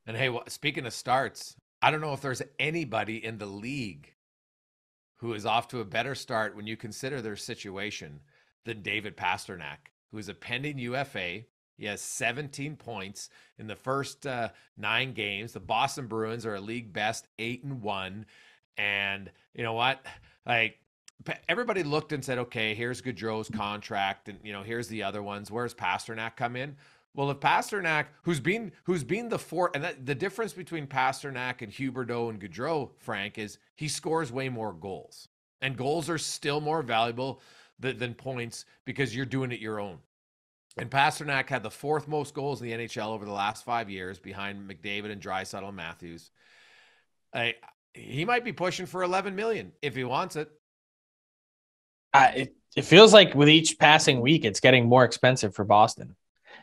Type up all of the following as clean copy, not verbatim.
And hey, speaking of starts, I don't know if there's anybody in the league who is off to a better start when you consider their situation than David Pastrňák, who is a pending UFA. He has 17 points in the first 9 games. The Boston Bruins are a league best 8-1. And you know what? Like, everybody looked and said, okay, here's Gaudreau's contract, and here's the other ones. Where's Pastrňák come in? Well, if Pastrňák, who's been the four, and the difference between Pastrňák and Huberdeau and Gaudreau, Frank, is he scores way more goals, and goals are still more valuable than points because you're doing it your own. And Pastrňák had the 4th most goals in the NHL over the last 5 years, behind McDavid and Draisaitl and Matthews. He might be pushing for 11 million if he wants it. It feels like with each passing week, it's getting more expensive for Boston.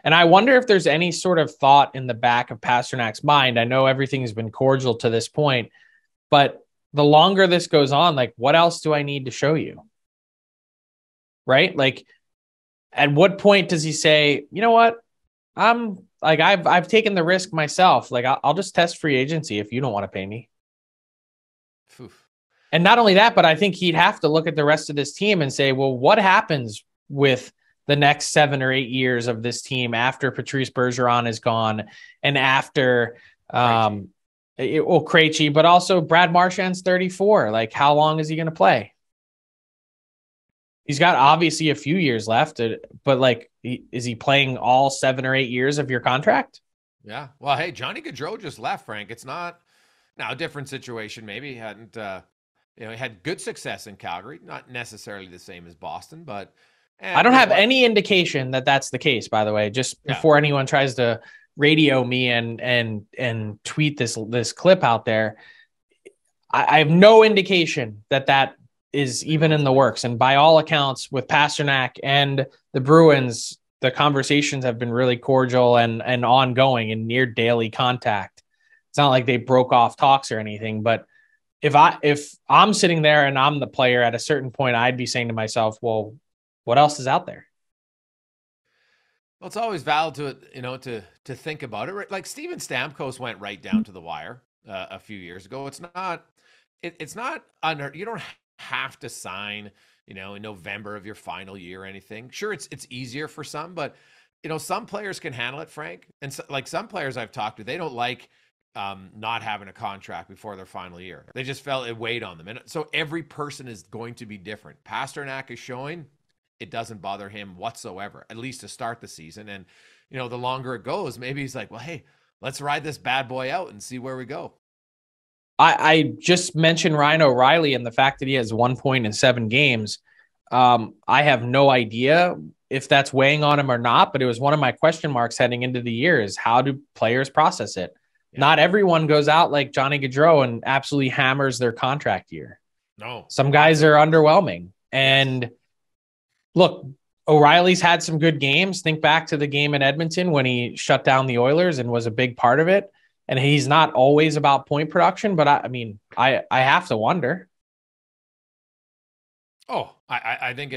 And I wonder if there's any sort of thought in the back of Pastrňák's mind. I know everything's been cordial to this point, but the longer this goes on, like, what else do I need to show you? Right? Like, at what point does he say, you know what? I've taken the risk myself. Like, I'll just test free agency if you don't want to pay me. Oof. And not only that, but I think he'd have to look at the rest of this team and say, well, what happens with the next 7 or 8 years of this team after Patrice Bergeron is gone and after Krejci, but also Brad Marchand's 34. Like, how long is he going to play? He's got obviously a few years left, but like, is he playing all 7 or 8 years of your contract? Yeah. Well, hey, Johnny Gaudreau just left, Frank. It's not now a different situation. Maybe he hadn't, he had good success in Calgary, not necessarily the same as Boston, but I don't have any indication that that's the case, by the way, just before anyone tries to radio me and tweet this clip out there. I have no indication that is even in the works. And by all accounts, with Pastrňák and the Bruins, the conversations have been really cordial and ongoing and near daily contact. It's not like they broke off talks or anything, but if I'm sitting there and I'm the player at a certain point, I'd be saying to myself, well, what else is out there? Well, it's always valid to think about it. Like, Steven Stamkos went right down to the wire a few years ago. It's not under, you don't have to sign, in November of your final year or anything. Sure, it's easier for some, but some players can handle it, Frank. And so, like, some players I've talked to, they don't like not having a contract before their final year. They just felt it weighed on them. And so every person is going to be different. Pastrňák is showing it doesn't bother him whatsoever, at least to start the season. And, the longer it goes, maybe he's like, well, hey, let's ride this bad boy out and see where we go. I just mentioned Ryan O'Reilly and the fact that he has 1 point in 7 games. I have no idea if that's weighing on him or not, but it was one of my question marks heading into the year is how do players process it? Yeah. Not everyone goes out like Johnny Gaudreau and absolutely hammers their contract year. No. Some guys are underwhelming. And look, O'Reilly's had some good games. Think back to the game in Edmonton when he shut down the Oilers and was a big part of it. And he's not always about point production, but I have to wonder. Oh, I think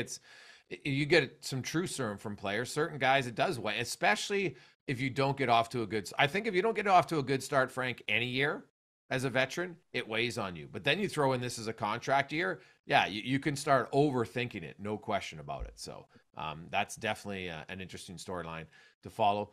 you get some true serum from players. Certain guys, it does weigh, especially if you don't get off to a good. I think if you don't get off to a good start, Frank, any year as a veteran, it weighs on you. But then you throw in this as a contract year, yeah, you can start overthinking it, no question about it. So that's definitely an interesting storyline to follow.